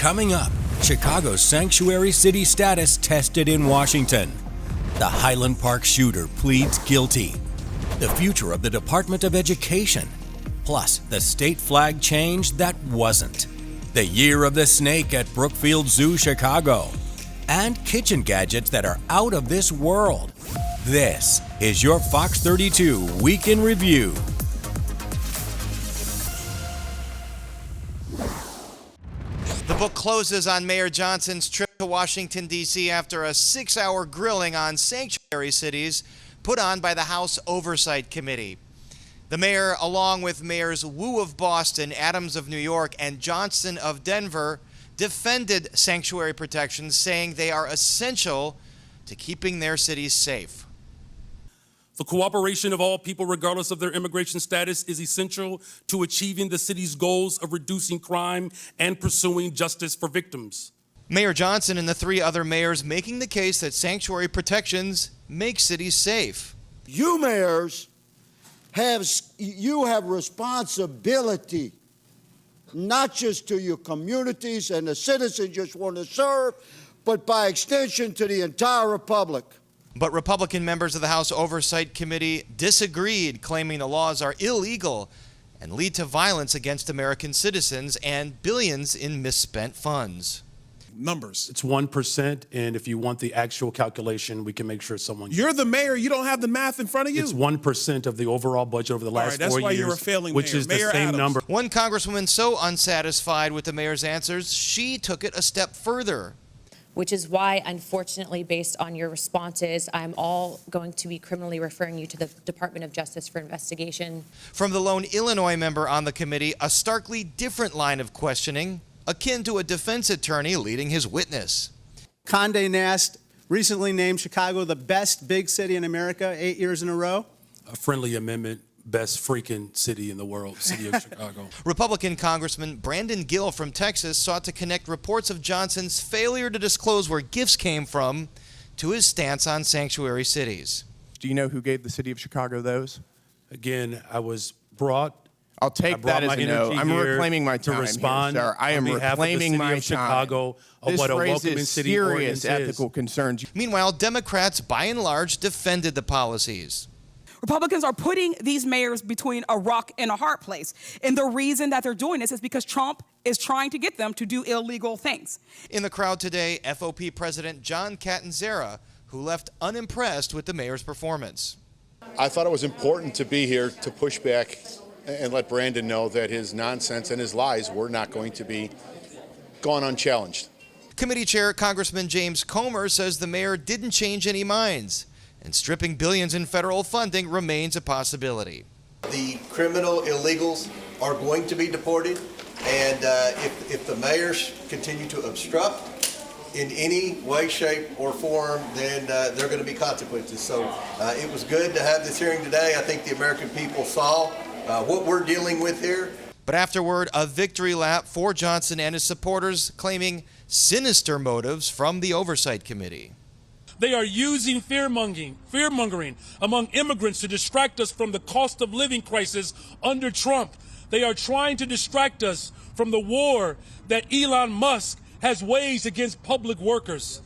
Coming up, Chicago's sanctuary city status tested in Washington. The Highland Park shooter pleads guilty. The future of the Department of Education. Plus, the state flag change that wasn't. The year of the snake at Brookfield Zoo, Chicago. And kitchen gadgets that are out of this world. This is your Fox 32 Week in Review. The book closes on Mayor Johnson's trip to Washington, D.C. after a 6-hour grilling on sanctuary cities put on by the House Oversight Committee. The mayor, along with Mayors Wu of Boston, Adams of New York, and Johnson of Denver, defended sanctuary protections, saying they are essential to keeping their cities safe. The cooperation of all people, regardless of their immigration status, is essential to achieving the city's goals of reducing crime and pursuing justice for victims. Mayor Johnson and the 3 other mayors making the case that sanctuary protections make cities safe. You mayors have responsibility, not just to your communities and the citizens you just want to serve, but by extension to the entire republic. But Republican members of the House Oversight Committee disagreed, claiming the laws are illegal and lead to violence against American citizens and billions in misspent funds. Numbers. It's 1%, and if you want the actual calculation, we can make sure someone... You're the mayor. You don't have the math in front of you. It's 1% of the overall budget over the last 4 years. That's why you're a failing which mayor. is Mayor the same Adams. number. One congresswoman so unsatisfied with the mayor's answers, she took it a step further. Which is why, unfortunately, based on your responses, I'm all going to be criminally referring you to the Department of Justice for investigation. From the lone Illinois member on the committee, a starkly different line of questioning, akin to a defense attorney leading his witness. Condé Nast recently named Chicago the best big city in America 8 years in a row. A friendly amendment, best freaking city in the world, city of Chicago. Republican Congressman Brandon Gill from Texas sought to connect reports of Johnson's failure to disclose where gifts came from to his stance on sanctuary cities. Do you know who gave the city of Chicago those? Again, I was brought... I'll take that as a no. I'm reclaiming my time to respond here, sir. I am reclaiming my time. Chicago of this what a welcoming raises city serious ordinance ethical is. concerns. Meanwhile, Democrats, by and large, defended the policies. Republicans are putting these mayors between a rock and a hard place. And the reason that they're doing this is because Trump is trying to get them to do illegal things. In the crowd today, FOP President John Catanzara, who left unimpressed with the mayor's performance. I thought it was important to be here to push back and let Brandon know that his nonsense and his lies were not going to be gone unchallenged. Committee Chair Congressman James Comer says the mayor didn't change any minds, and stripping billions in federal funding remains a possibility. The criminal illegals are going to be deported, and if the mayors continue to obstruct in any way, shape, or form, then there are going to be consequences. So it was good to have this hearing today. I think the American people saw what we're dealing with here. But afterward, a victory lap for Johnson and his supporters, claiming sinister motives from the Oversight Committee. They are using fear-mongering among immigrants to distract us from the cost of living crisis under Trump. They are trying to distract us from the war that Elon Musk has waged against public workers.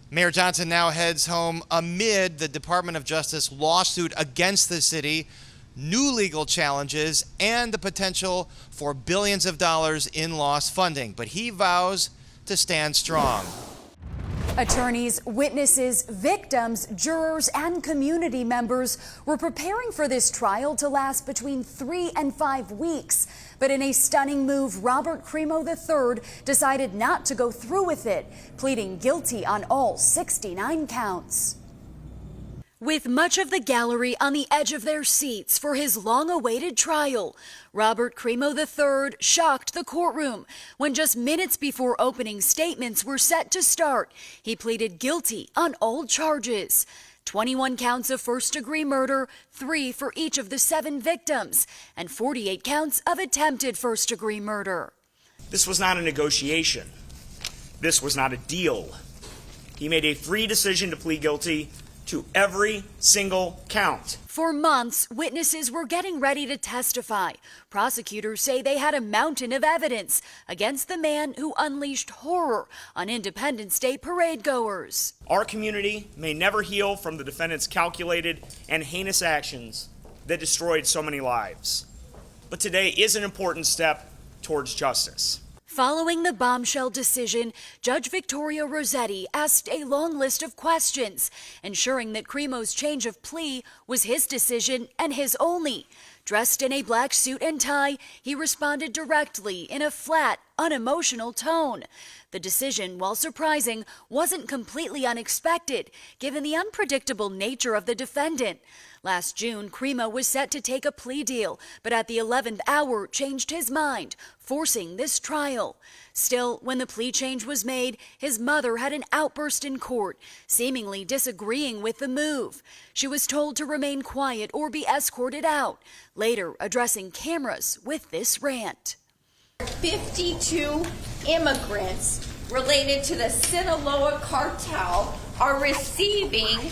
Mayor Johnson now heads home amid the Department of Justice lawsuit against the city, new legal challenges, and the potential for billions of dollars in lost funding. But he vows to stand strong. Attorneys, witnesses, victims, jurors, and community members were preparing for this trial to last between 3 and 5 weeks. But in a stunning move, Robert Crimo III decided not to go through with it, pleading guilty on all 69 counts. With much of the gallery on the edge of their seats for his long-awaited trial, Robert Crimo III shocked the courtroom when just minutes before opening statements were set to start, he pleaded guilty on all charges. 21 counts of first-degree murder, 3 for each of the 7 victims, and 48 counts of attempted first-degree murder. This was not a negotiation. This was not a deal. He made a free decision to plead guilty to every single count. For months, witnesses were getting ready to testify. Prosecutors say they had a mountain of evidence against the man who unleashed horror on Independence Day parade goers. Our community may never heal from the defendant's calculated and heinous actions that destroyed so many lives. But today is an important step towards justice. Following the bombshell decision, Judge Victoria Rossetti asked a long list of questions, ensuring that Cremo's change of plea was his decision and his only. Dressed in a black suit and tie, he responded directly in a flat, unemotional tone. The decision, while surprising, wasn't completely unexpected, given the unpredictable nature of the defendant. Last June, Cremo was set to take a plea deal, but at the 11th hour changed his mind, forcing this trial. Still, when the plea change was made, his mother had an outburst in court, seemingly disagreeing with the move. She was told to remain quiet or be escorted out, later addressing cameras with this rant. 52 immigrants related to the Sinaloa cartel are receiving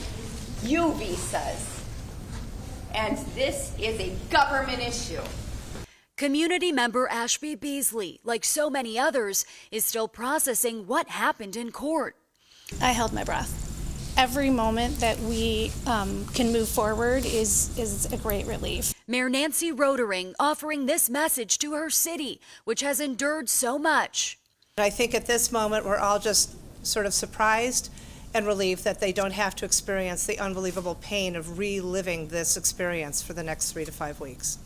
U visas. And this is a government issue. Community member Ashby Beasley, like so many others, is still processing what happened in court. I held my breath. Every moment that we can move forward is a great relief. Mayor Nancy Rotering offering this message to her city, which has endured so much. I think at this moment we're all just sort of surprised and relieved that they don't have to experience the unbelievable pain of reliving this experience for the next 3 to 5 weeks.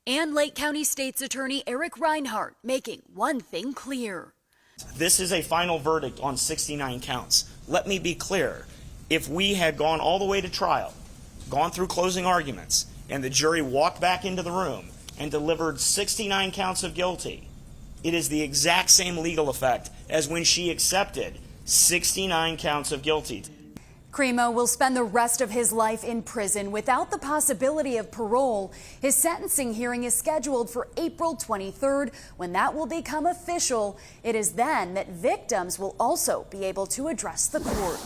And Lake County State's Attorney Eric Reinhart making one thing clear. This is a final verdict on 69 counts. Let me be clear. If we had gone all the way to trial, gone through closing arguments, and the jury walked back into the room and delivered 69 counts of guilty, it is the exact same legal effect as when she accepted 69 counts of guilty. Cremo will spend the rest of his life in prison without the possibility of parole. His sentencing hearing is scheduled for April 23rd, when that will become official. It is then that victims will also be able to address the court.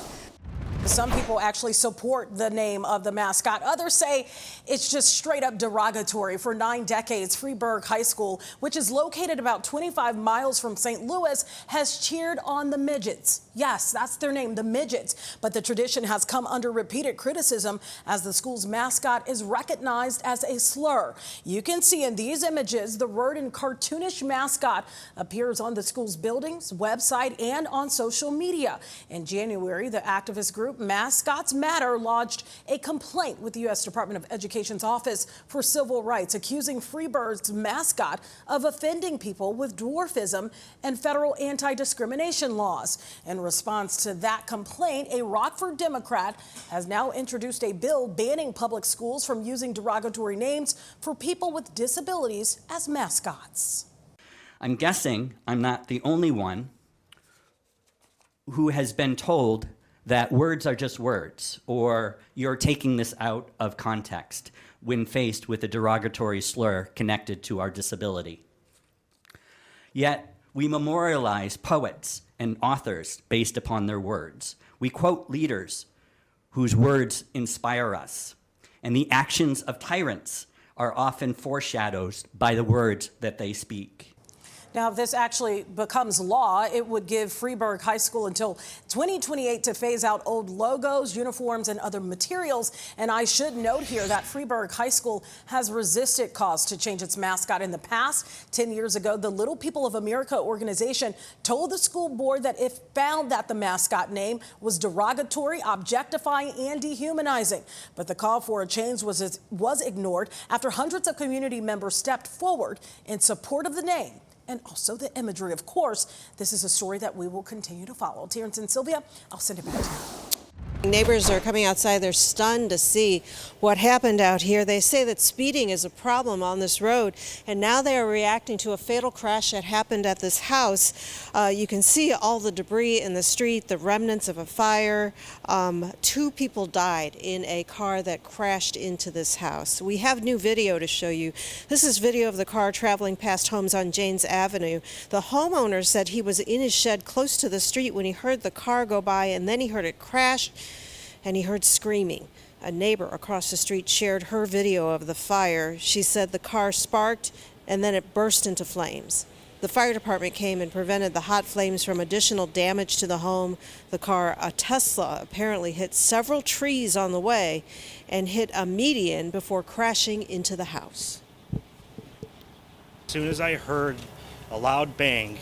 Some people actually support the name of the mascot. Others say it's just straight up derogatory. For 9 decades, Freeburg High School, which is located about 25 miles from St. Louis, has cheered on the Midgets. Yes, that's their name, the Midgets. But the tradition has come under repeated criticism as the school's mascot is recognized as a slur. You can see in these images the word in cartoonish mascot appears on the school's buildings, website, and on social media. In January, the activist group Mascots Matter lodged a complaint with the U.S. Department of Education's Office for Civil Rights, accusing Freeburg's mascot of offending people with dwarfism and federal anti-discrimination laws. In response to that complaint, a Rockford Democrat has now introduced a bill banning public schools from using derogatory names for people with disabilities as mascots. I'm guessing I'm not the only one who has been told that words are just words, or you're taking this out of context when faced with a derogatory slur connected to our disability. Yet, we memorialize poets and authors based upon their words. We quote leaders whose words inspire us. And the actions of tyrants are often foreshadowed by the words that they speak. Now, if this actually becomes law, it would give Freeburg High School until 2028 to phase out old logos, uniforms, and other materials. And I should note here that Freeburg High School has resisted calls to change its mascot in the past. 10 years ago, the Little People of America organization told the school board that if found that the mascot name was derogatory, objectifying, and dehumanizing. But the call for a change was ignored after hundreds of community members stepped forward in support of the name and also the imagery. Of course, this is a story that we will continue to follow. Terrence and Sylvia, I'll send it back to you. Neighbors are coming outside. They're stunned to see what happened out here. They say that speeding is a problem on this road, and now they are reacting to a fatal crash that happened at this house. You can see all the debris in the street, the remnants of a fire. 2 people died in a car that crashed into this house. We have new video to show you. This is video of the car traveling past homes on Janes Avenue. The homeowner said he was in his shed close to the street when he heard the car go by, and then he heard it crash. and he heard screaming. A neighbor across the street shared her video of the fire. She said the car sparked and then it burst into flames. The fire department came and prevented the hot flames from additional damage to the home. The car, a Tesla, apparently hit several trees on the way and hit a median before crashing into the house. As soon as I heard a loud bang,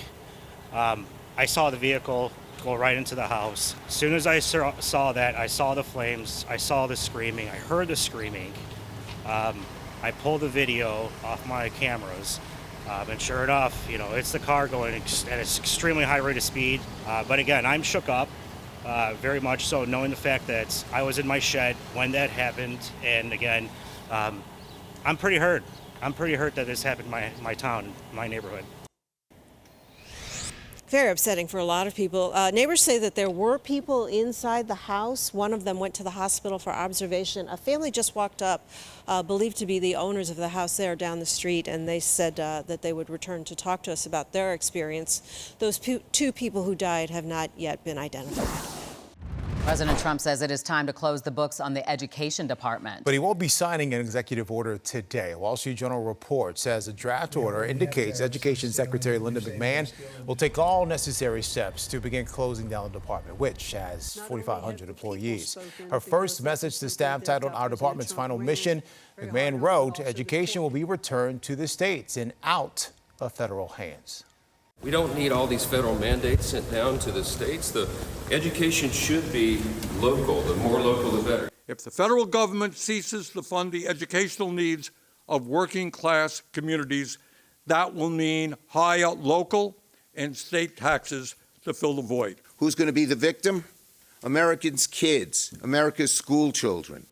I saw the vehicle go right into the house. As soon as I saw that, I saw the flames, I saw the screaming, I heard the screaming. I pulled the video off my cameras. And sure enough, it's the car going at an extremely high rate of speed. But again, I'm shook up, very much so, knowing the fact that I was in my shed when that happened. And again, I'm pretty hurt. I'm pretty hurt that this happened in my town, my neighborhood. Very upsetting for a lot of people. Neighbors say that there were people inside the house. One of them went to the hospital for observation. A family just walked up, believed to be the owners of the house there down the street, and they said that they would return to talk to us about their experience. Those two people who died have not yet been identified. President Trump says it is time to close the books on the education department. But he won't be signing an executive order today. A Wall Street Journal report says a draft order indicates Education Secretary Linda McMahon will take all necessary steps to begin closing down the department, which has 4,500 employees. Her first message to staff, titled "Our Department's Final Mission," McMahon wrote, "Education will be returned to the states and out of federal hands." We don't need all these federal mandates sent down to the states. The education should be local. The more local, the better. If the federal government ceases to fund the educational needs of working class communities, that will mean higher local and state taxes to fill the void. Who's going to be the victim? Americans' kids, America's school children.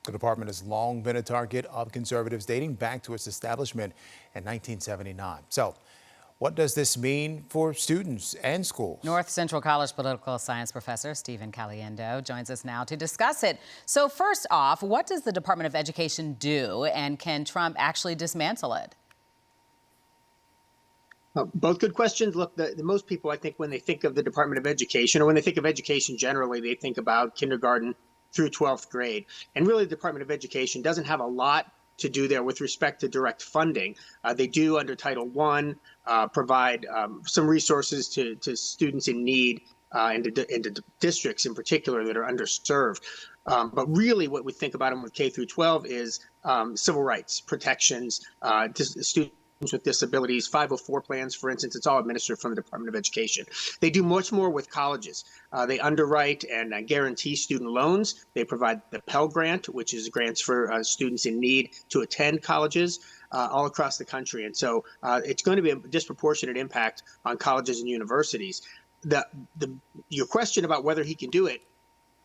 The department has long been a target of conservatives, dating back to its establishment in 1979. So, what does this mean for students and schools? North Central College political science professor Stephen Caliendo joins us now to discuss it. So first off, what does the Department of Education do, and can Trump actually dismantle it? Both good questions. Look, the most people, I think, when they think of the Department of Education, or when they think of education generally, they think about kindergarten through 12th grade. And really, the Department of Education doesn't have a lot to do there with respect to direct funding. They do, under Title I, provide some resources to students in need and to districts in particular that are underserved. But really what we think about them with K through 12 is civil rights protections, students with disabilities, 504 plans, for instance. It's all administered from the Department of Education. They do much more with colleges. They underwrite and guarantee student loans. They provide the Pell Grant, which is grants for students in need to attend colleges all across the country. And so it's going to be a disproportionate impact on colleges and universities. Your question about whether he can do it,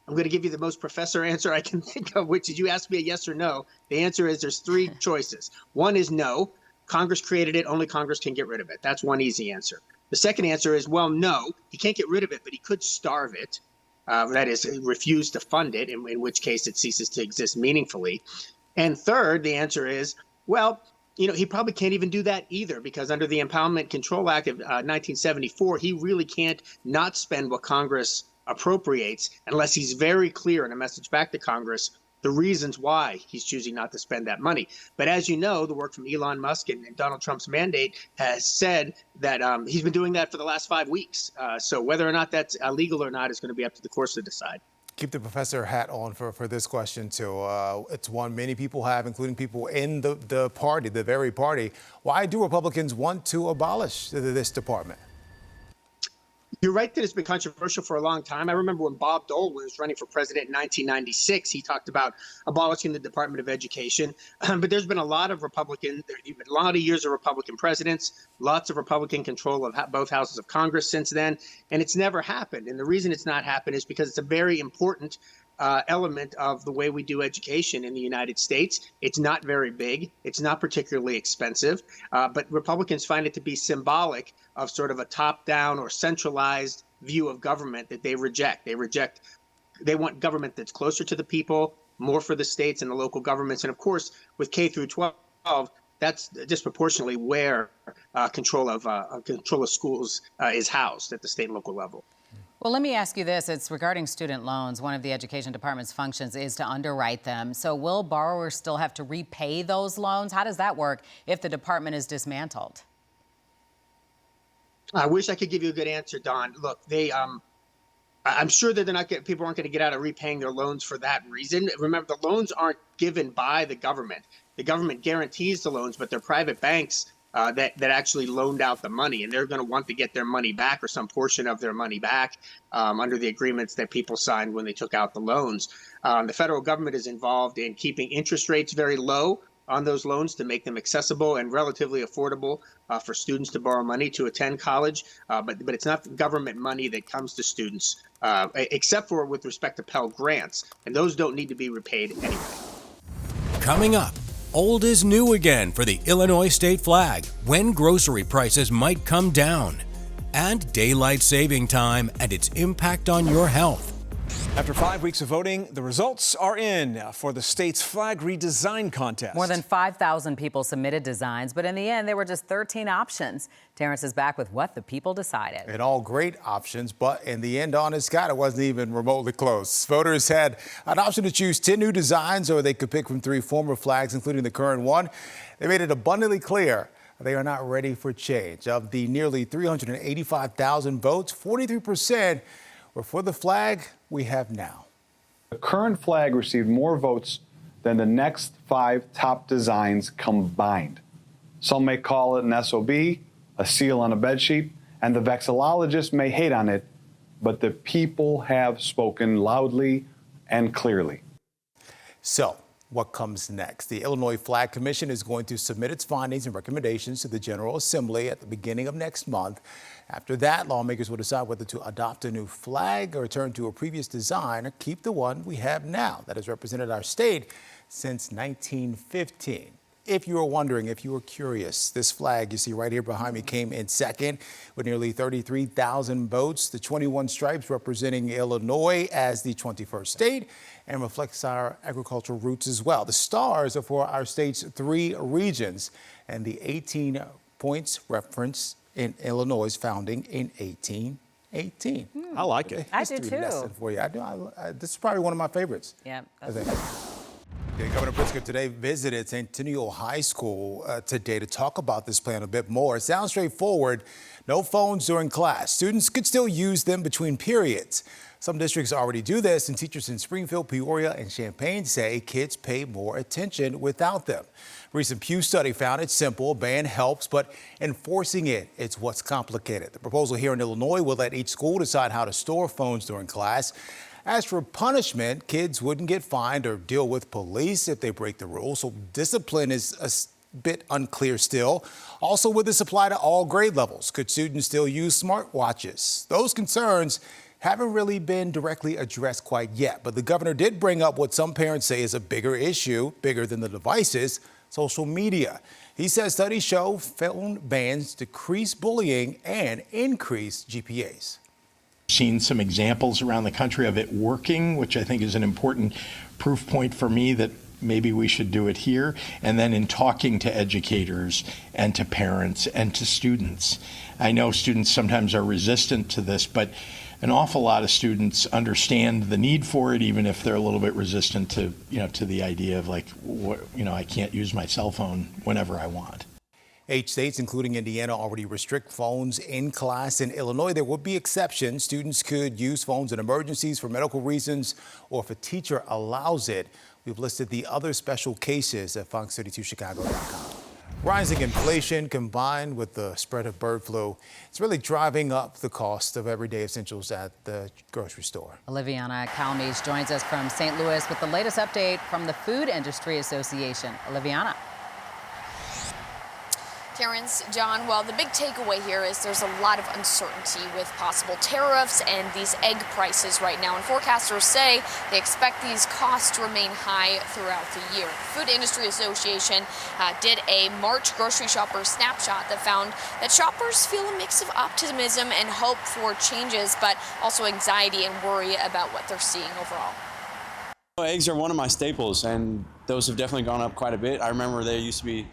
I'm going to give you the most professor answer I can think of, which is you ask me a yes or no. The answer is there's three choices. One is no. Congress created it. Only Congress can get rid of it. That's one easy answer. The second answer is, well, no, he can't get rid of it, but he could starve it. That is, refuse to fund it, in which case it ceases to exist meaningfully. And third, the answer is, well, he probably can't even do that either, because under the Impoundment Control Act of 1974, he really can't not spend what Congress appropriates unless he's very clear in a message back to Congress the reasons why he's choosing not to spend that money. But as you know, the work from Elon Musk and Donald Trump's mandate has said that he's been doing that for the last 5 weeks. So whether or not that's illegal or not is going to be up to the courts to decide. Keep the professor hat on for this question, too. It's one many people have, including people in the party, the very party. Why do Republicans want to abolish this department? You're right that it's been controversial for a long time. I remember when Bob Dole was running for president in 1996, he talked about abolishing the Department of Education. But there's been a lot of a lot of years of Republican presidents, lots of Republican control of both houses of Congress since then, and it's never happened. And the reason it's not happened is because it's a very important element of the way we do education in the United States. It's not very big. It's not particularly expensive. But Republicans find it to be symbolic of sort of a top-down or centralized view of government that they reject. They want government that's closer to the people, more for the states and the local governments. And of course, with K through 12, that's disproportionately where control of schools is housed at the state and local level. Well, let me ask you this. It's regarding student loans. One of the Education Department's functions is to underwrite them. So will borrowers still have to repay those loans? How does that work if the department is dismantled? I wish I could give you a good answer, Don. Look, I'm sure that people aren't going to get out of repaying their loans for that reason. Remember, the loans aren't given by the government. The government guarantees the loans, but they're private banks that actually loaned out the money, and they're going to want to get their money back or some portion of their money back under the agreements that people signed when they took out the loans. The federal government is involved in keeping interest rates very low on those loans to make them accessible and relatively affordable for students to borrow money to attend college. But it's not government money that comes to students, except for with respect to Pell Grants, and those don't need to be repaid anyway. Coming up, old is new again for the Illinois state flag, when grocery prices might come down, and daylight saving time and its impact on your health. After 5 weeks of voting, the results are in for the state's flag redesign contest. More than 5,000 people submitted designs, but in the end, there were just 13 options. Terrence is back with what the people decided. And all great options, but in the end, honest Scott, it wasn't even remotely close. Voters had an option to choose 10 new designs, or they could pick from 3 former flags, including the current one. They made it abundantly clear they are not ready for change. Of the nearly 385,000 votes, 43% were for the flag we have now. The current flag received more votes than the next 5 top designs combined. Some may call it an SOB, a seal on a bedsheet, and the vexillologists may hate on it, but the people have spoken loudly and clearly. So, what comes next? The Illinois Flag Commission is going to submit its findings and recommendations to the General Assembly at the beginning of next month. After that, lawmakers will decide whether to adopt a new flag or return to a previous design or keep the one we have now that has represented our state since 1915. If you were wondering, if you were curious, this flag you see right here behind me came in second with nearly 33,000 votes. The 21 stripes representing Illinois as the 21st state and reflects our agricultural roots as well. The stars are for our state's 3 regions, and the 18 points reference in Illinois' founding in 1818. I like it. I do too. Lesson for you. This is probably one of my favorites. Yeah. I think. Governor Pritzker today visited Centennial High School today to talk about this plan a bit more. It sounds straightforward. No phones during class. Students could still use them between periods. Some districts already do this, and teachers in Springfield, Peoria, and Champaign say kids pay more attention without them. A recent Pew study found it's simple, a ban helps, but enforcing it's what's complicated. The proposal here in Illinois will let each school decide how to store phones during class. As for punishment, kids wouldn't get fined or deal with police if they break the rules, so discipline is a bit unclear still. Also, would this apply to all grade levels? Could students still use smartwatches? Those concerns haven't really been directly addressed quite yet, but the governor did bring up what some parents say is a bigger issue, bigger than the devices: social media. He says studies show phone bans decrease bullying and increase GPAs. Seen some examples around the country of it working, which I think is an important proof point for me that maybe we should do it here. And then in talking to educators and to parents and to students, I know students sometimes are resistant to this, but an awful lot of students understand the need for it, even if they're a little bit resistant to, to the idea of I can't use my cell phone whenever I want. 8 states, including Indiana, already restrict phones in class. In Illinois, there would be exceptions. Students could use phones in emergencies for medical reasons, or if a teacher allows it. We've listed the other special cases at Fox32Chicago.com. Rising inflation combined with the spread of bird flu, it's really driving up the cost of everyday essentials at the grocery store. Oliviana Calmes joins us from St. Louis with the latest update from the Food Industry Association. Oliviana. Terrence, John, well, the big takeaway here is there's a lot of uncertainty with possible tariffs and these egg prices right now. And forecasters say they expect these costs to remain high throughout the year. The Food Industry Association did a March grocery shopper snapshot that found that shoppers feel a mix of optimism and hope for changes, but also anxiety and worry about what they're seeing overall. Eggs are one of my staples, and those have definitely gone up quite a bit. I remember they used to be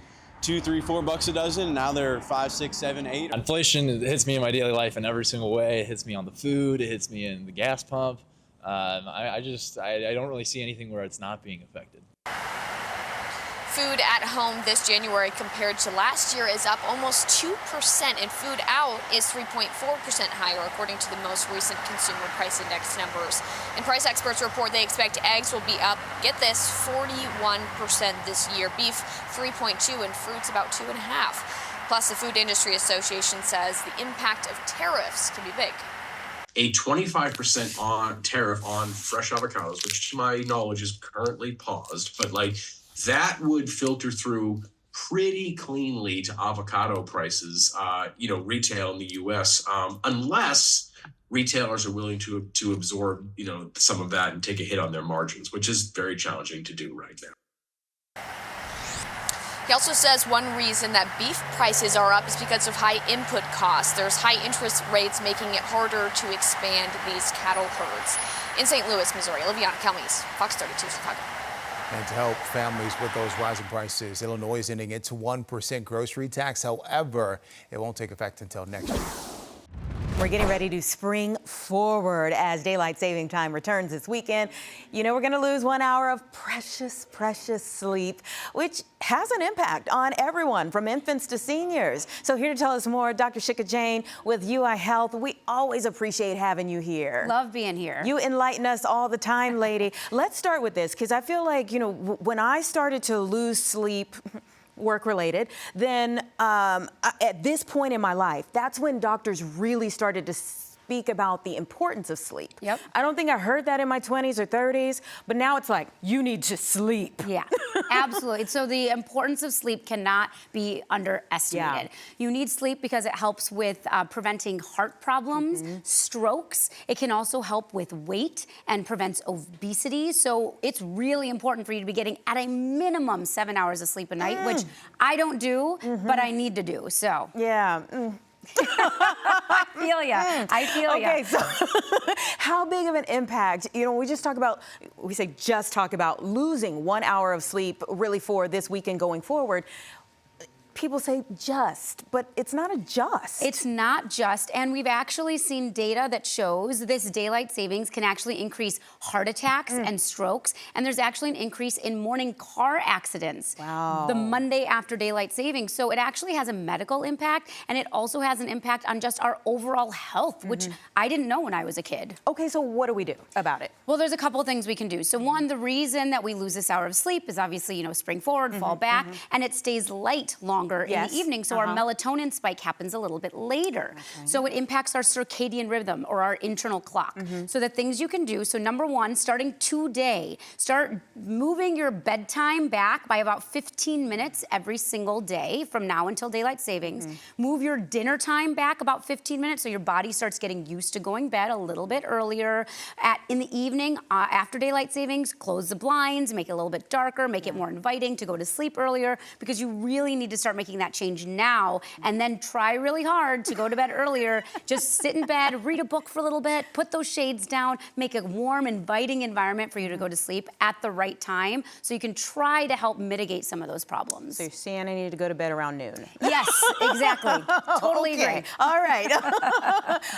$2, $3, $4 a dozen. Now they're 5, 6, 7, 8. Inflation hits me in my daily life in every single way. It hits me on the food. It hits me in the gas pump. I don't really see anything where it's not being affected. Food at home this January compared to last year is up almost 2%, and food out is 3.4% higher, according to the most recent Consumer Price Index numbers. And price experts report they expect eggs will be up, get this, 41% this year, beef 3.2%, and fruits about 2.5%. Plus, the Food Industry Association says the impact of tariffs can be big. A 25% on tariff on fresh avocados, which to my knowledge is currently paused, but that would filter through pretty cleanly to avocado prices, retail in the U.S., unless retailers are willing to absorb, some of that and take a hit on their margins, which is very challenging to do right now. He also says one reason that beef prices are up is because of high input costs. There's high interest rates making it harder to expand these cattle herds. In St. Louis, Missouri, Liviana Kelmes, Fox 32 Chicago. And to help families with those rising prices, Illinois is ending its 1% grocery tax. However, it won't take effect until next year. We're getting ready to spring forward as daylight saving time returns this weekend. We're going to lose 1 hour of precious, precious sleep, which has an impact on everyone from infants to seniors. So here to tell us more, Dr. Shika Jain with UI Health. We always appreciate having you here. Love being here. You enlighten us all the time, lady. Let's start with this, because I feel like, when I started to lose sleep, work-related, then at this point in my life, that's when doctors really started to speak about the importance of sleep. Yep. I don't think I heard that in my 20s or 30s, but now it's like, you need to sleep. Yeah, absolutely. So the importance of sleep cannot be underestimated. Yeah. You need sleep because it helps with preventing heart problems, strokes. It can also help with weight and prevents obesity. So it's really important for you to be getting at a minimum 7 hours of sleep a night, which I don't do, but I need to do, so. Yeah. I feel ya. I feel ya. Okay, so how big of an impact, we just talk about losing 1 hour of sleep really for this weekend going forward. People say but it's not a just. It's not just, and we've actually seen data that shows this daylight savings can actually increase heart attacks and strokes, and there's actually an increase in morning car accidents the Monday after daylight savings. So it actually has a medical impact, and it also has an impact on just our overall health, which I didn't know when I was a kid. Okay, so what do we do about it? Well, there's a couple of things we can do. So one, the reason that we lose this hour of sleep is obviously, spring forward, fall back, and it stays light longer in the evening, so our melatonin spike happens a little bit later. So it impacts our circadian rhythm or our internal clock. So the things you can do, so number one, starting today, start moving your bedtime back by about 15 minutes every single day from now until daylight savings. Move your dinner time back about 15 minutes so your body starts getting used to going to bed a little bit earlier. In the evening, after daylight savings, close the blinds, make it a little bit darker, make it more inviting to go to sleep earlier, because you really need to start making that change now, and then try really hard to go to bed earlier. Just sit in bed, read a book for a little bit, put those shades down, make a warm, inviting environment for you to go to sleep at the right time, so you can try to help mitigate some of those problems. So you're saying I need to go to bed around noon? Yes, exactly. Totally agree. All right.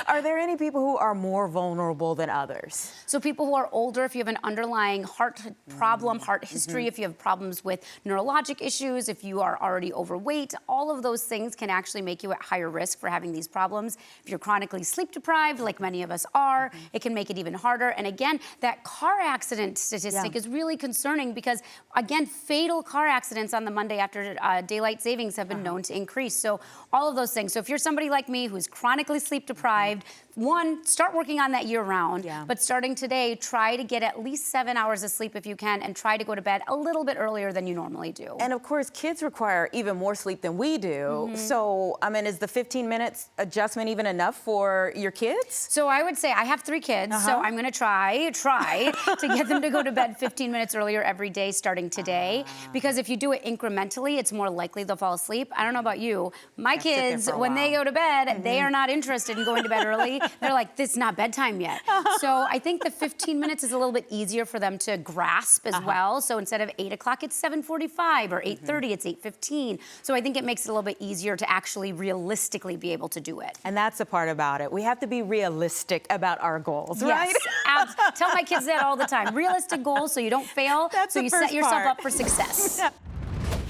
Are there any people who are more vulnerable than others? So people who are older, if you have an underlying heart problem, heart history, if you have problems with neurologic issues, if you are already overweight, all of those things can actually make you at higher risk for having these problems. If you're chronically sleep deprived, like many of us are, it can make it even harder. And again, that car accident statistic is really concerning because, again, fatal car accidents on the Monday after daylight savings have been known to increase. So all of those things. So if you're somebody like me who's chronically sleep deprived, one, start working on that year-round, but starting today, try to get at least 7 hours of sleep if you can, and try to go to bed a little bit earlier than you normally do. And of course, kids require even more sleep than we do. So, is the 15 minutes adjustment even enough for your kids? So I would say, I have 3 kids, so I'm gonna try to get them to go to bed 15 minutes earlier every day starting today, because if you do it incrementally, it's more likely they'll fall asleep. I don't know about you. My kids, when they go to bed, they are not interested in going to bed early. They're like, this is not bedtime yet. So I think the 15 minutes is a little bit easier for them to grasp as well. So instead of 8 o'clock, it's 7:45, or 8:30, it's 8:15. So I think it makes it a little bit easier to actually realistically be able to do it. And that's the part about it. We have to be realistic about our goals, right? Yes, tell my kids that all the time. Realistic goals so you don't fail, That's so the you first set yourself part. up for success.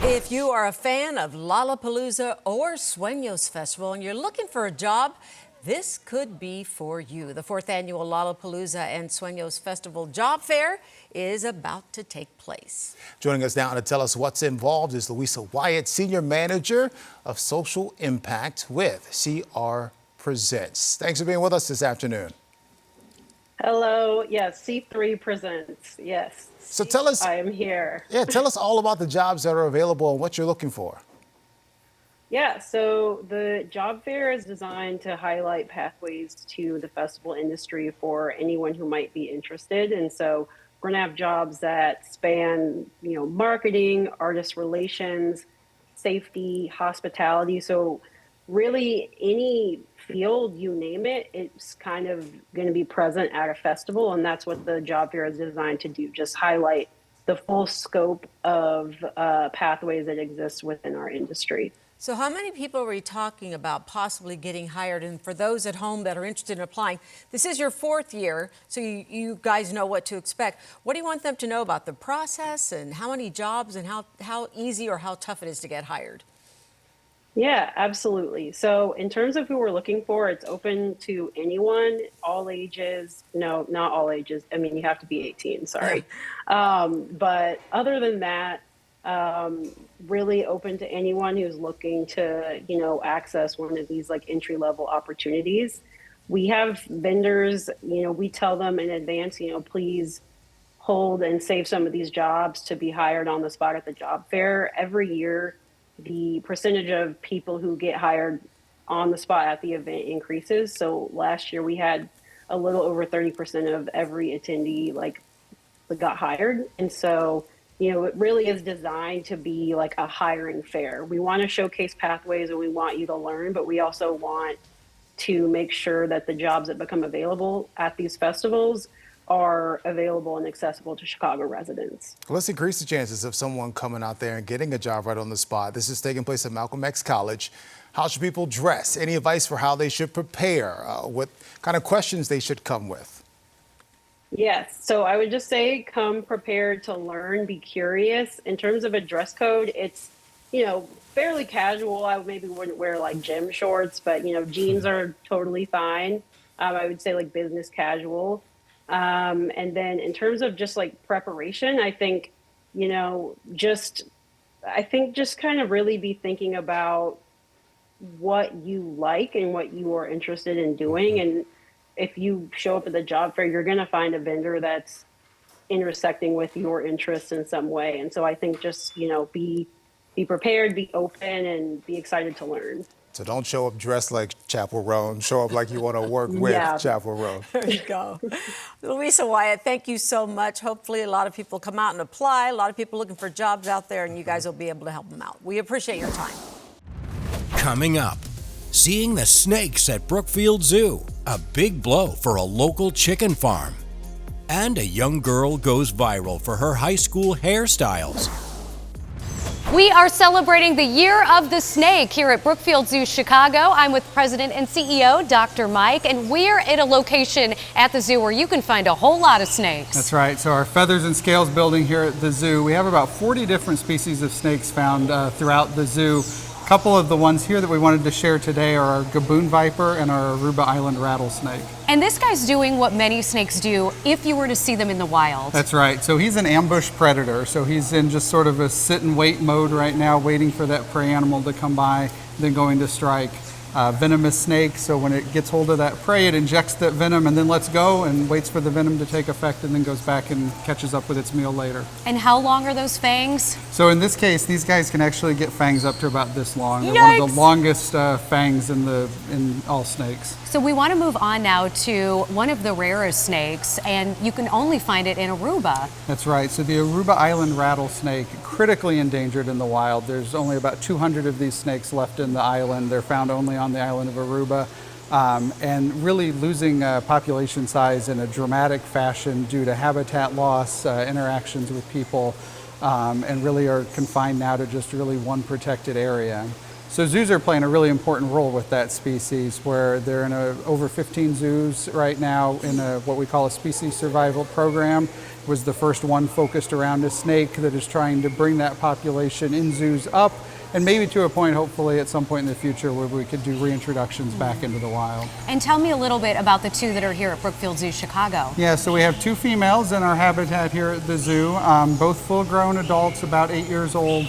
If you are a fan of Lollapalooza or Sueños Festival and you're looking for a job, this could be for you. The 4th annual Lollapalooza and Sueños Festival Job Fair is about to take place. Joining us now to tell us what's involved is Louisa Wyatt, Senior Manager of Social Impact with CR Presents. Thanks for being with us this afternoon. Hello. Yes, C3 Presents. Yes. So tell us. I am here. Yeah, tell us all about the jobs that are available and what you're looking for. Yeah, so the job fair is designed to highlight pathways to the festival industry for anyone who might be interested. And so we're gonna have jobs that span, marketing, artist relations, safety, hospitality. So really any field, you name it, it's kind of going to be present at a festival. And that's what the job fair is designed to do, just highlight the full scope of pathways that exist within our industry. So how many people are we talking about possibly getting hired? And for those at home that are interested in applying, this is your 4th year, so you guys know what to expect. What do you want them to know about the process and how many jobs and how easy or how tough it is to get hired? Yeah, absolutely. So in terms of who we're looking for, it's open to anyone, all ages. No, not all ages. I mean, you have to be 18, sorry. But other than that, really open to anyone who's looking to, access one of these like entry-level opportunities. We have vendors, we tell them in advance, please hold and save some of these jobs to be hired on the spot at the job fair. Every year, the percentage of people who get hired on the spot at the event increases. So last year we had a little over 30% of every attendee got hired. And so, it really is designed to be like a hiring fair. We want to showcase pathways and we want you to learn, but we also want to make sure that the jobs that become available at these festivals are available and accessible to Chicago residents. Well, let's increase the chances of someone coming out there and getting a job right on the spot. This is taking place at Malcolm X College. How should people dress? Any advice for how they should prepare? What kind of questions they should come with? Yes, so I would just say come prepared to learn, be curious. In terms of a dress code, it's, fairly casual. I maybe wouldn't wear like gym shorts, but, jeans are totally fine. I would say like business casual. And then in terms of just like preparation, I think, just kind of really be thinking about what you like and what you are interested in doing. And if you show up at the job fair, you're going to find a vendor that's intersecting with your interests in some way. And so I think just, be prepared, be open, and be excited to learn. So don't show up dressed like Chapel Roan. Show up like you want to work with Chapel Roan. There you go. Louisa Wyatt, thank you so much. Hopefully a lot of people come out and apply. A lot of people looking for jobs out there, and you guys will be able to help them out. We appreciate your time. Coming up, seeing the snakes at Brookfield Zoo, a big blow for a local chicken farm. And a young girl goes viral for her high school hairstyles. We are celebrating the Year of the Snake here at Brookfield Zoo, Chicago. I'm with President and CEO, Dr. Mike, and we're at a location at the zoo where you can find a whole lot of snakes. That's right. So our Feathers and Scales building here at the zoo, we have about 40 different species of snakes found throughout the zoo. A couple of the ones here that we wanted to share today are our Gaboon Viper and our Aruba Island Rattlesnake. And this guy's doing what many snakes do if you were to see them in the wild. That's right. So he's an ambush predator. So he's in just sort of a sit and wait mode right now, waiting for that prey animal to come by, then going to strike. Venomous snake, so when it gets hold of that prey, it injects that venom and then lets go and waits for the venom to take effect and then goes back and catches up with its meal later. And how long are those fangs? So in this case, these guys can actually get fangs up to about this long. They're Yikes! one of the longest fangs in all snakes. So we want to move on now to one of the rarest snakes, and you can only find it in Aruba. That's right. So the Aruba Island rattlesnake, critically endangered in the wild. There's only about 200 of these snakes left in the island. They're found only on the island of Aruba, and really losing population size in a dramatic fashion due to habitat loss, interactions with people. and really are confined now to just really one protected area. So zoos are playing a really important role with that species, where they're in over 15 zoos right now in what we call a species survival program. It was the first one focused around a snake that is trying to bring that population in zoos up, and maybe to a point, hopefully at some point in the future, where we could do reintroductions back into the wild. And tell me a little bit about the two that are here at Brookfield Zoo, Chicago. Yeah, so we have two females in our habitat here at the zoo, both full-grown adults, about 8 years old.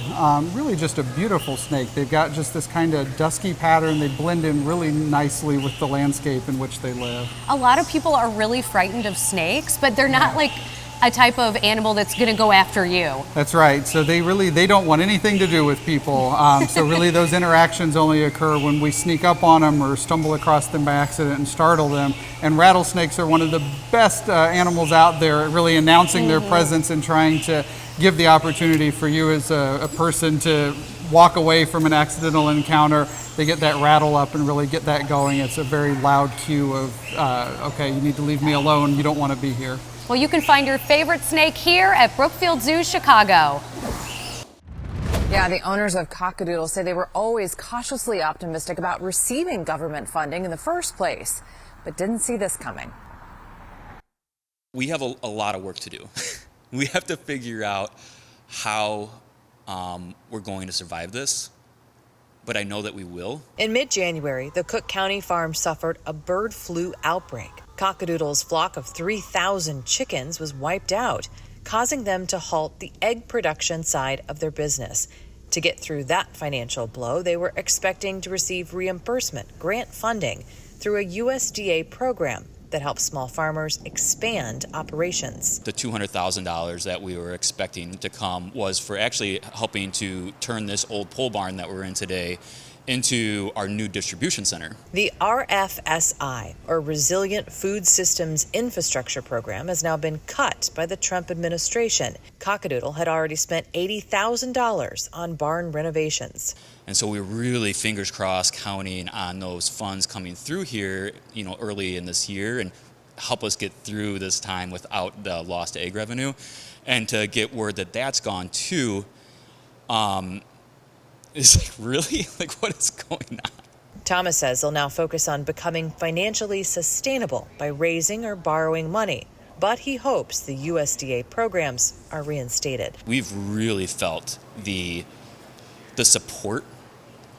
Really just a beautiful snake. They've got just this kind of dusky pattern. They blend in really nicely with the landscape in which they live. A lot of people are really frightened of snakes, but they're not like a type of animal that's going to go after you. That's right. So they don't want anything to do with people. So really those interactions only occur when we sneak up on them or stumble across them by accident and startle them. And rattlesnakes are one of the best animals out there, really announcing their presence and trying to give the opportunity for you as a person to walk away from an accidental encounter. They get that rattle up and really get that going. It's a very loud cue of, okay, you need to leave me alone. You don't want to be here. Well, you can find your favorite snake here at Brookfield Zoo, Chicago. Yeah, the owners of Cockadoodle say they were always cautiously optimistic about receiving government funding in the first place, but didn't see this coming. We have a lot of work to do. We have to figure out how we're going to survive this, but I know that we will. In mid-January, the Cook County farm suffered a bird flu outbreak. Cockadoodle's flock of 3,000 chickens was wiped out, causing them to halt the egg production side of their business. To get through that financial blow, they were expecting to receive reimbursement, grant funding, through a USDA program that helps small farmers expand operations. The $200,000 that we were expecting to come was for actually helping to turn this old pole barn that we're in today into our new distribution center. The RFSI, or Resilient Food Systems Infrastructure Program, has now been cut by the Trump administration. Cockadoodle had already spent $80,000 on barn renovations. And so we're really, fingers crossed, counting on those funds coming through here, early in this year and help us get through this time without the lost egg revenue. And to get word that that's gone too, it's like, really? Like, what is going on? Thomas says they'll now focus on becoming financially sustainable by raising or borrowing money. But he hopes the USDA programs are reinstated. We've really felt the support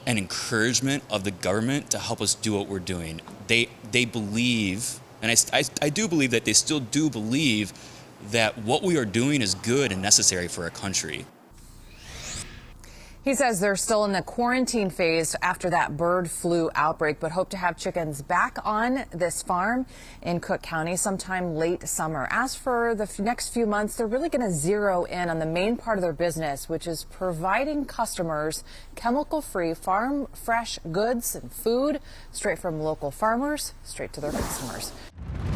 and encouragement of the government to help us do what we're doing. They believe, and I do believe that they still do believe that what we are doing is good and necessary for our country. He says they're still in the quarantine phase after that bird flu outbreak, but hope to have chickens back on this farm in Cook County sometime late summer. As for the next few months, they're really going to zero in on the main part of their business, which is providing customers chemical-free farm fresh goods and food straight from local farmers, straight to their customers.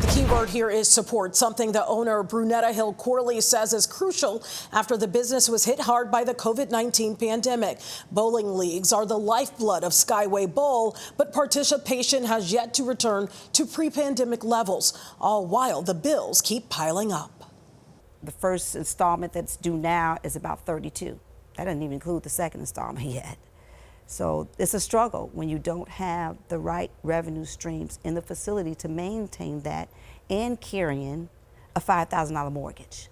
The key word here is support, something the owner, Brunetta Hill Corley, says is crucial after the business was hit hard by the COVID-19 pandemic. Bowling leagues are the lifeblood of Skyway Bowl, but participation has yet to return to pre-pandemic levels, all while the bills keep piling up. The first installment that's due now is about $32. That doesn't even include the second installment yet. So it's a struggle when you don't have the right revenue streams in the facility to maintain that and carrying a $5,000 mortgage.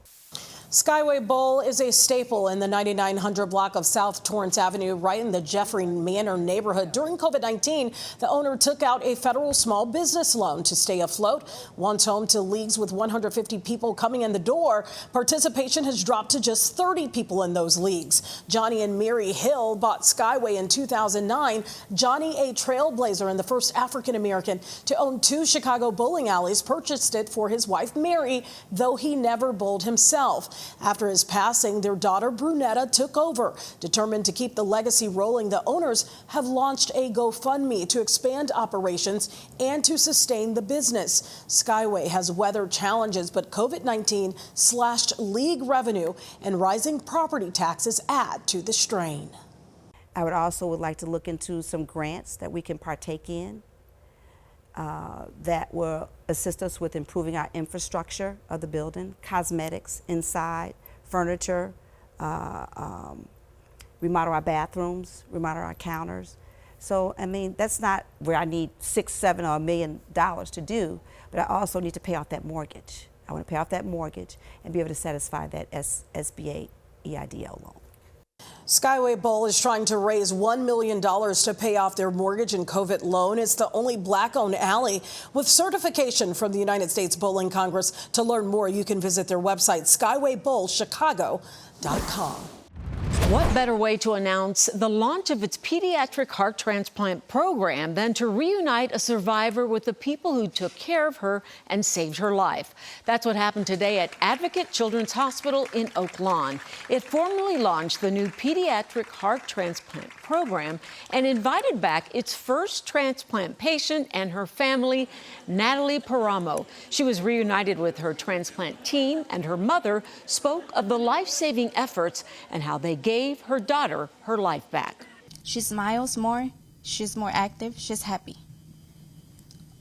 Skyway Bowl is a staple in the 9900 block of South Torrance Avenue, right in the Jeffrey Manor neighborhood. During COVID-19, the owner took out a federal small business loan to stay afloat. Once home to leagues with 150 people coming in the door, participation has dropped to just 30 people in those leagues. Johnny and Mary Hill bought Skyway in 2009. Johnny, a trailblazer and the first African-American to own 2 Chicago bowling alleys, purchased it for his wife, Mary, though he never bowled himself. After his passing, their daughter Brunetta took over. Determined to keep the legacy rolling, the owners have launched a GoFundMe to expand operations and to sustain the business. Skyway has weathered challenges, but COVID-19 slashed league revenue and rising property taxes add to the strain. I would like to look into some grants that we can partake in that will assist us with improving our infrastructure of the building, cosmetics inside, furniture, remodel our bathrooms, remodel our counters. So, I mean, that's not where I need $6, $7, or $1 million to do, but I also need to pay off that mortgage. I want to pay off that mortgage and be able to satisfy that SBA EIDL loan. Skyway Bowl is trying to raise $1 million to pay off their mortgage and COVID loan. It's the only black-owned alley with certification from the United States Bowling Congress. To learn more, you can visit their website, SkywayBowlChicago.com. What better way to announce the launch of its pediatric heart transplant program than to reunite a survivor with the people who took care of her and saved her life? That's what happened today at Advocate Children's Hospital in Oak Lawn. It formally launched the new pediatric heart transplant program and invited back its first transplant patient and her family, Natalie Paramo. She was reunited with her transplant team, and her mother spoke of the life-saving efforts and how they gave her daughter her life back. She smiles more, she's more active, she's happy.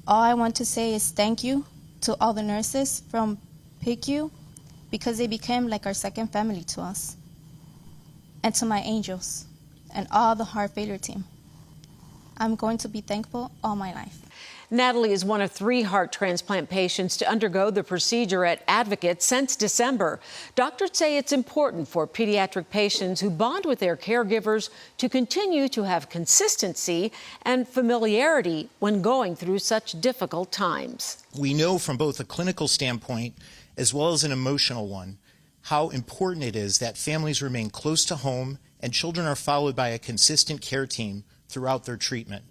All I want to say is thank you to all the nurses from PICU, because they became like our second family to us. And to my angels and all the heart failure team. I'm going to be thankful all my life. Natalie is one of 3 heart transplant patients to undergo the procedure at Advocate since December. Doctors say it's important for pediatric patients who bond with their caregivers to continue to have consistency and familiarity when going through such difficult times. We know from both a clinical standpoint as well as an emotional one how important it is that families remain close to home and children are followed by a consistent care team throughout their treatment.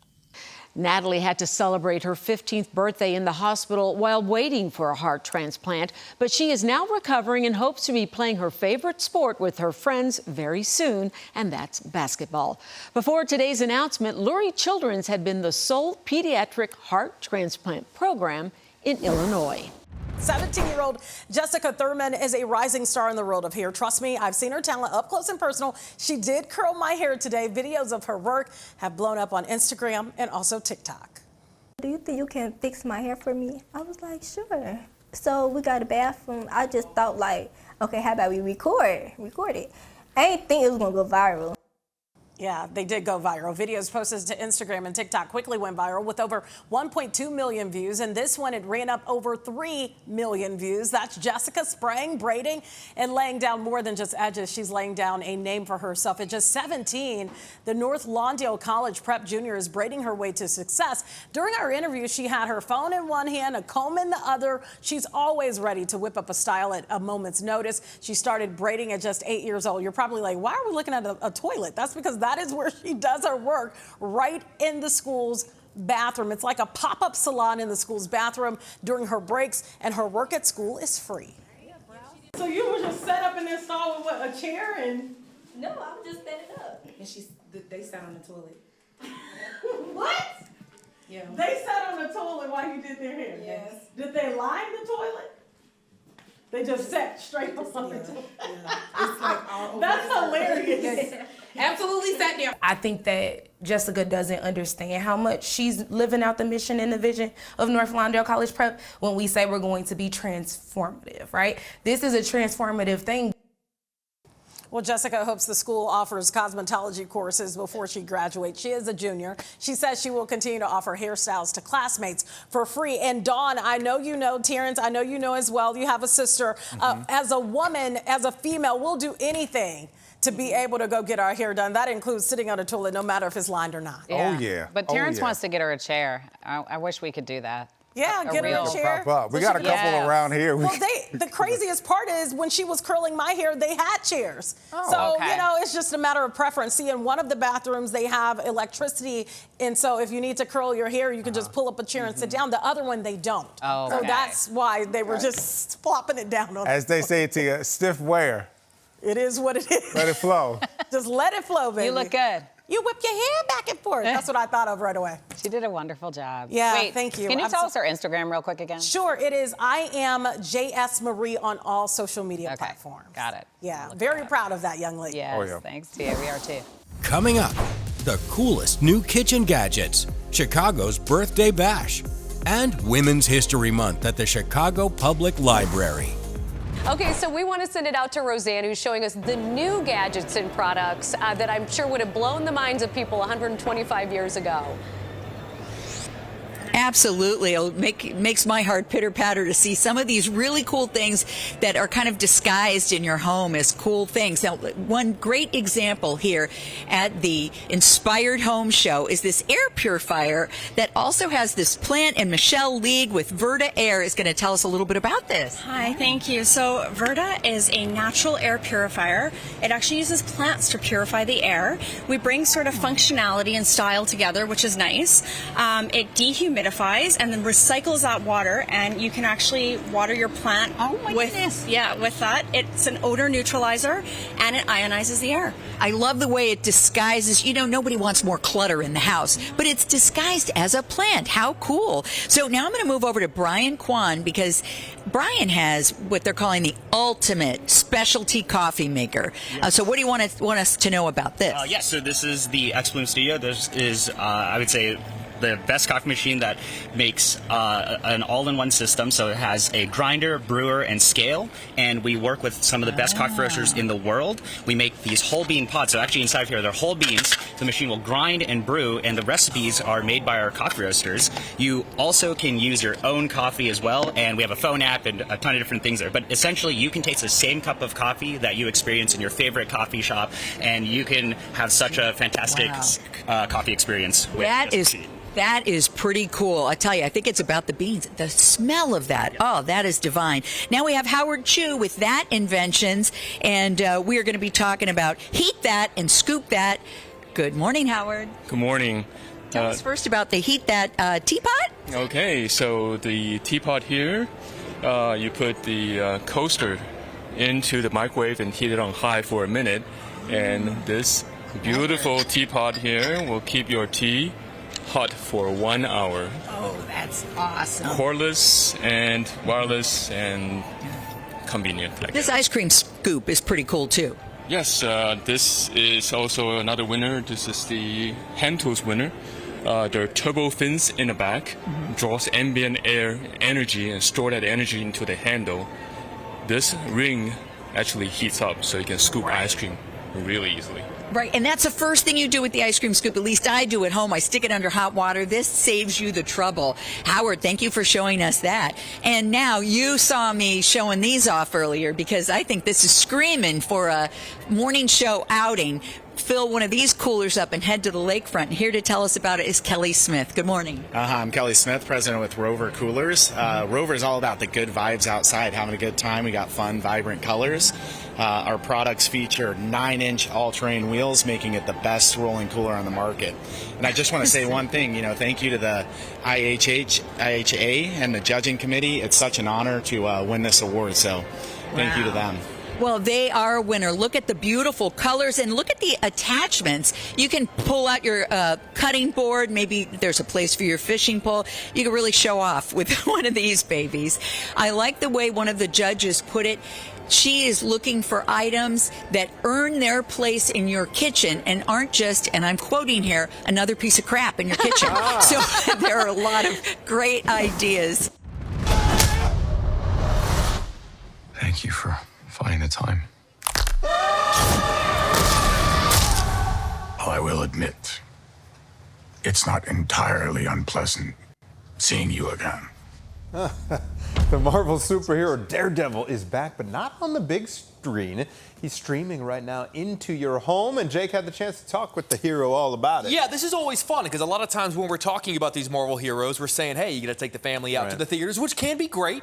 Natalie had to celebrate her 15th birthday in the hospital while waiting for a heart transplant, but she is now recovering and hopes to be playing her favorite sport with her friends very soon, and that's basketball. Before today's announcement, Lurie Children's had been the sole pediatric heart transplant program in Illinois. 17-year-old Jessica Thurman is a rising star in the world of hair. Trust me, I've seen her talent up close and personal. She did curl my hair today. Videos of her work have blown up on Instagram and also TikTok. Do you think you can fix my hair for me? I was like, sure. So we got a bathroom. I just thought like, okay, how about we record it. I didn't think it was gonna go viral. Yeah, they did go viral. Videos posted to Instagram and TikTok quickly went viral with over 1.2 million views. And this one, it ran up over 3 million views. That's Jessica spraying, braiding, and laying down more than just edges. She's laying down a name for herself. At just 17, the North Lawndale College prep junior is braiding her way to success. During our interview, she had her phone in one hand, a comb in the other. She's always ready to whip up a style at a moment's notice. She started braiding at just 8 years old. You're probably like, why are we looking at a toilet? That's because that is where she does her work, right in the school's bathroom. It's like a pop-up salon in the school's bathroom during her breaks, and her work at school is free. So you were just set up in this stall with what, a chair and? No, I was just standing up. And they sat on the toilet. What? Yeah. They sat on the toilet while you did their hair? Yes. Did they line the toilet? They just sat straight on the toilet. It's like all over. That's hilarious. Yes. Absolutely sat there. I think that Jessica doesn't understand how much she's living out the mission and the vision of North Lawndale College Prep when we say we're going to be transformative, right? This is a transformative thing. Well, Jessica hopes the school offers cosmetology courses before she graduates. She is a junior. She says she will continue to offer hairstyles to classmates for free. And Dawn, I know you know, Terrence, I know you know as well, you have a sister. As a woman, as a female, we'll do anything to be able to go get our hair done. That includes sitting on a toilet, no matter if it's lined or not. Yeah. Oh, yeah. But Terrence wants to get her a chair. I wish we could do that. Yeah, get her a chair. We got a couple around here. Well, the craziest part is when she was curling my hair, they had chairs. Oh, so, okay. you know, it's just a matter of preference. See, in one of the bathrooms, they have electricity. And so if you need to curl your hair, you can just pull up a chair and sit down. The other one, they don't. Oh, okay. So that's why they were just plopping it down on As they say to you, stiff wear. It is what it is. Let it flow. Just let it flow, baby. You look good. You whip your hair back and forth. That's what I thought of right away. She did a wonderful job. Yeah, Wait, thank you. Can you tell us her Instagram real quick again? Sure, it is I am JS Marie on all social media platforms. Got it. Yeah, very proud of that young lady. Yes, thanks to you. We are too. Coming up, the coolest new kitchen gadgets, Chicago's birthday bash, and Women's History Month at the Chicago Public Library. Okay, so we want to send it out to Roseanne, who's showing us the new gadgets and products that I'm sure would have blown the minds of people 125 years ago. Absolutely. It makes my heart pitter-patter to see some of these really cool things that are kind of disguised in your home as cool things. Now, one great example here at the Inspired Home Show is this air purifier that also has this plant, and Michelle League with Verta Air is going to tell us a little bit about this. Hi, thank you. So Verta is a natural air purifier. It actually uses plants to purify the air. We bring sort of functionality and style together, which is nice. It dehumidifies and then recycles that water, and you can actually water your plant with that. It's an odor neutralizer, and it ionizes the air. I love the way it disguises. You know, nobody wants more clutter in the house, but it's disguised as a plant. How cool. So now I'm going to move over to Brian Kwan, because Brian has what they're calling the ultimate specialty coffee maker. So what do you want us to know about this? Yes, so this is the X Bloom Studio. This is, I would say, the best coffee machine that makes an all-in-one system. So it has a grinder, brewer, and scale. And we work with some of the best coffee roasters in the world. We make these whole bean pods. So actually inside of here, they're whole beans. The machine will grind and brew, and the recipes are made by our coffee roasters. You also can use your own coffee as well. And we have a phone app and a ton of different things there. But essentially, you can taste the same cup of coffee that you experience in your favorite coffee shop, and you can have such a fantastic coffee experience with this machine. That is pretty cool. I tell you, I think it's about the beans. The smell of that. Oh, that is divine. Now we have Howard Chu with That Inventions, and we are going to be talking about Heat That and Scoop That. Good morning, Howard. Good morning. Tell us first about the Heat That teapot. Okay, so the teapot here, you put the coaster into the microwave and heat it on high for a minute. And this beautiful teapot here will keep your tea hot for 1 hour. Oh, that's awesome. Cordless and wireless and convenient. This ice cream scoop is pretty cool too. Yes, this is also another winner. This is the hand tools winner. There are turbo fins in the back, draws ambient air energy and store that energy into the handle. This ring actually heats up so you can scoop ice cream really easily. Right, and that's the first thing you do with the ice cream scoop. At least I do at home. I stick it under hot water. This saves you the trouble. Howard, thank you for showing us that. And now you saw me showing these off earlier, because I think this is screaming for a morning show outing. Fill one of these coolers up and head to the lakefront. Here to tell us about it is Kelly Smith. Good morning. I'm Kelly Smith, president with Rover Coolers. Rover is all about the good vibes outside, having a good time. We got fun, vibrant colors. Our products feature 9-inch all-terrain wheels, making it the best rolling cooler on the market. And I just want to say one thing, thank you to the IHA and the judging committee. It's such an honor to win this award, so thank you to them. Well, they are a winner. Look at the beautiful colors and look at the attachments. You can pull out your cutting board. Maybe there's a place for your fishing pole. You can really show off with one of these babies. I like the way one of the judges put it. She is looking for items that earn their place in your kitchen and aren't just, and I'm quoting here, another piece of crap in your kitchen. So there are a lot of great ideas. Thank you for finding the time. Well, I will admit, it's not entirely unpleasant seeing you again. The Marvel superhero Daredevil is back, but not on the big screen. He's streaming right now into your home, and Jake had the chance to talk with the hero all about it. Yeah, this is always fun, because a lot of times when we're talking about these Marvel heroes, we're saying, hey, you got to take the family out to the theaters, which can be great,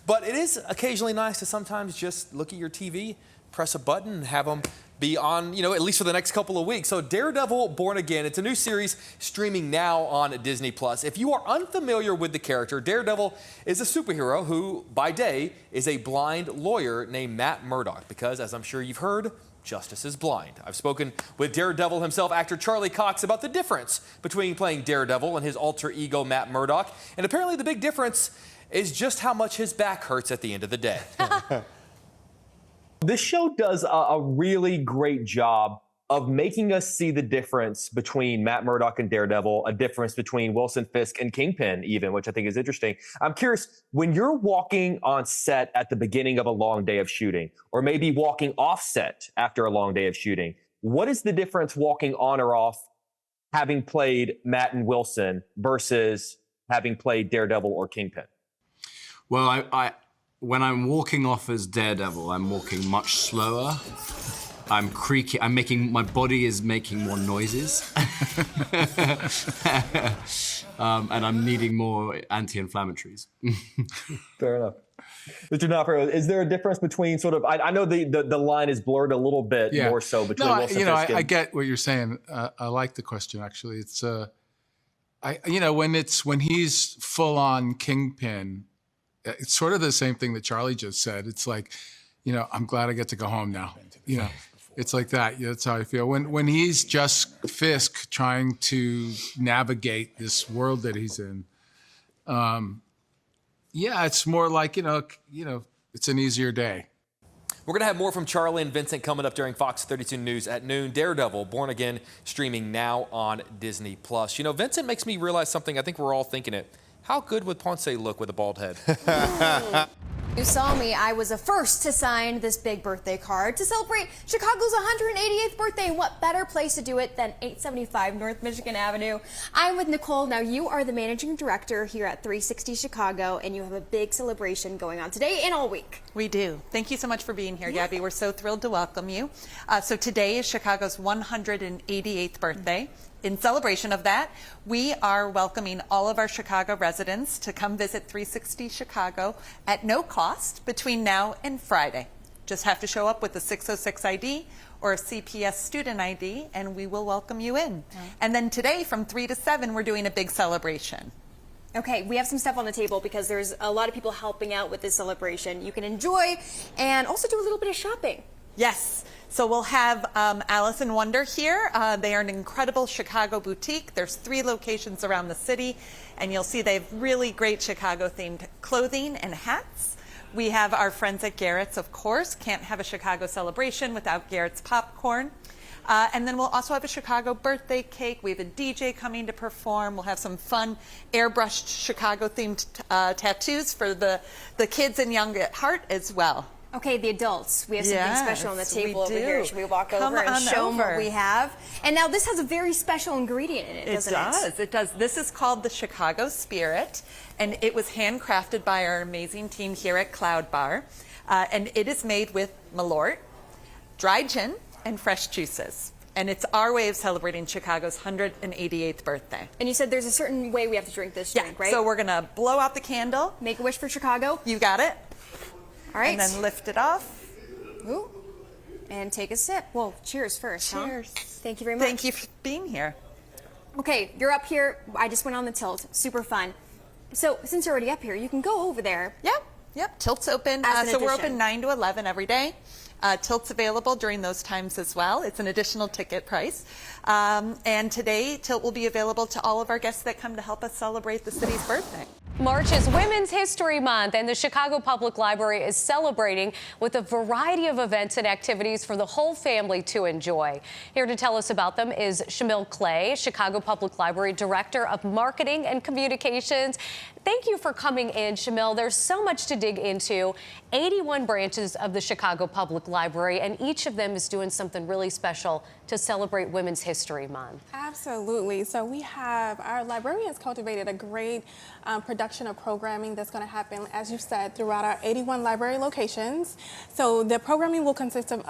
but it is occasionally nice to sometimes just look at your TV, press a button, and have them be on, at least for the next couple of weeks. So Daredevil Born Again, it's a new series streaming now on Disney+. If you are unfamiliar with the character, Daredevil is a superhero who, by day, is a blind lawyer named Matt Murdock, because, as I'm sure you've heard, justice is blind. I've spoken with Daredevil himself, actor Charlie Cox, about the difference between playing Daredevil and his alter ego, Matt Murdock. And apparently the big difference is just how much his back hurts at the end of the day. This show does a really great job of making us see the difference between Matt Murdock and Daredevil, a difference between Wilson Fisk and Kingpin even, which I think is interesting. I'm curious, when you're walking on set at the beginning of a long day of shooting, or maybe walking off set after a long day of shooting, what is the difference walking on or off having played Matt and Wilson versus having played Daredevil or Kingpin? Well, I when I'm walking off as Daredevil, I'm walking much slower. I'm creaky. My body is making more noises. And I'm needing more anti-inflammatories. Fair enough. Mr. Knopper, is there a difference between sort of, I know the line is blurred a little bit more so between Wilson Fisk and... I get what you're saying. I like the question, actually. It's, when he's full on Kingpin, it's sort of the same thing that Charlie just said. It's like, I'm glad I get to go home now. It's like that. That's how I feel. When he's just Fisk trying to navigate this world that he's in, it's more like, it's an easier day. We're going to have more from Charlie and Vincent coming up during Fox 32 News at noon. Daredevil, Born Again, streaming now on Disney+. Vincent makes me realize something. I think we're all thinking it. How good would Ponce look with a bald head? You saw me. I was the first to sign this big birthday card to celebrate Chicago's 188th birthday. What better place to do it than 875 North Michigan Avenue? I'm with Nicole. Now, you are the managing director here at 360 Chicago, and you have a big celebration going on today and all week. We do. Thank you so much for being here, Gabby. We're so thrilled to welcome you. So today is Chicago's 188th birthday. In celebration of that, we are welcoming all of our Chicago residents to come visit 360 Chicago at no cost between now and Friday. Just have to show up with a 606 ID or a CPS student ID, and we will welcome you in. And then today, from 3 to 7, we're doing a big celebration. Okay, we have some stuff on the table because there's a lot of people helping out with this celebration. You can enjoy and also do a little bit of shopping. Yes. So we'll have Alice in Wonder here. They are an incredible Chicago boutique. There's 3 locations around the city, and you'll see they have really great Chicago-themed clothing and hats. We have our friends at Garrett's, of course. Can't have a Chicago celebration without Garrett's popcorn. And then we'll also have a Chicago birthday cake. We have a DJ coming to perform. We'll have some fun airbrushed Chicago-themed tattoos for the kids and young at heart as well. Okay, the adults. We have something special on the table over here. Should we walk over and on show them over. what we have? And now this has a very special ingredient in it, doesn't it? It does. This is called the Chicago Spirit, and it was handcrafted by our amazing team here at Cloud Bar. And it is made with Malort, dry gin, and fresh juices. And it's our way of celebrating Chicago's 188th birthday. And you said there's a certain way we have to drink this drink, right? So we're going to blow out the candle. Make a wish for Chicago. You got it. All right. And then lift it off. Ooh. And take a sip. Well, cheers first. Cheers. Huh? Thank you very much. Thank you for being here. Okay, you're up here. I just went on the tilt. Super fun. So since you're already up here, you can go over there. Yep. Tilt's open. So we're open 9 to 11 every day. Tilt's available during those times as well. It's an additional ticket price. And today, Tilt will be available to all of our guests that come to help us celebrate the city's birthday. March is Women's History Month, and the Chicago Public Library is celebrating with a variety of events and activities for the whole family to enjoy. Here to tell us about them is Shamil Clay, Chicago Public Library Director of Marketing and Communications. Thank you for coming in, Shamil. There's so much to dig into. 81 branches of the Chicago Public Library, and each of them is doing something really special to celebrate Women's History Month. Absolutely. So we have, our librarian has cultivated a great production of programming that's going to happen, as you said, throughout our 81 library locations. So the programming will consist of,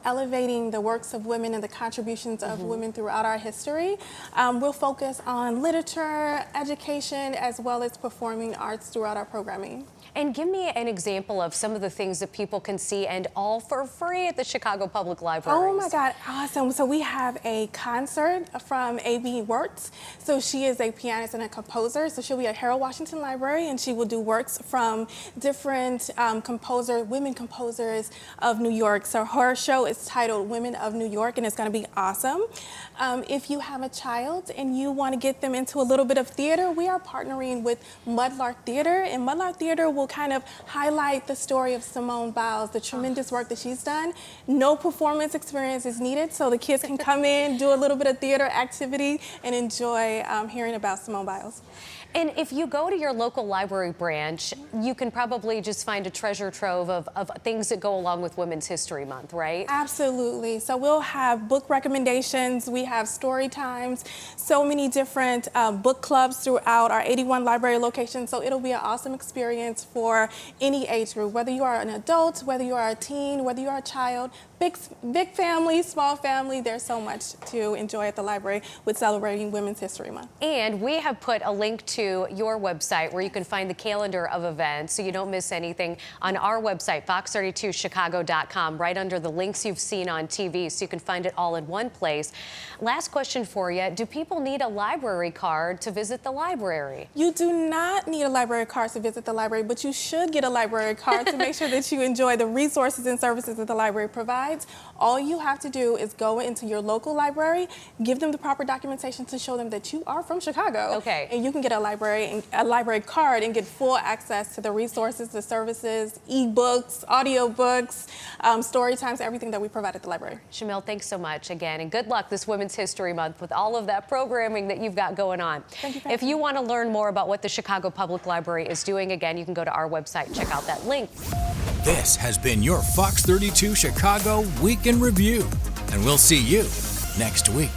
elevating the works of women and the contributions of women throughout our history. We'll focus on literature, education, as well as performing arts throughout our programming. And give me an example of some of the things that people can see, and all for free at the Chicago Public Library. Oh my God, awesome. So we have a concert from A.B. Wertz. So she is a pianist and a composer. So she'll be at Harold Washington Library, and she will do works from different women composers of New York. So her show is titled Women of New York, and it's going to be awesome. If you have a child and you want to get them into a little bit of theater, we are partnering with Mudlark Theater. In Mudlark Theater, will kind of highlight the story of Simone Biles, the tremendous work that she's done. No performance experience is needed, so the kids can come in, do a little bit of theater activity, and enjoy hearing about Simone Biles. And if you go to your local library branch, you can probably just find a treasure trove of things that go along with Women's History Month, right? Absolutely. So we'll have book recommendations, we have story times, so many different book clubs throughout our 81 library locations. So it'll be an awesome experience for any age group, whether you are an adult, whether you are a teen, whether you are a child. Big family, small family, there's so much to enjoy at the library with celebrating Women's History Month. And we have put a link to your website where you can find the calendar of events so you don't miss anything on our website, fox32chicago.com, right under the links you've seen on TV, so you can find it all in one place. Last question for you. Do people need a library card to visit the library? You do not need a library card to visit the library, but you should get a library card to make sure that you enjoy the resources and services that the library provides. All you have to do is go into your local library, give them the proper documentation to show them that you are from Chicago. Okay. And you can get a library card and get full access to the resources, the services, e-books, audiobooks, story times, everything that we provide at the library. Shamil, thanks so much again, and good luck this Women's History Month with all of that programming that you've got going on. Thank you for If you want to learn more about what the Chicago Public Library is doing, again, you can go to our website and check out that link. This has been your Fox 32 Chicago Week in Review, and we'll see you next week.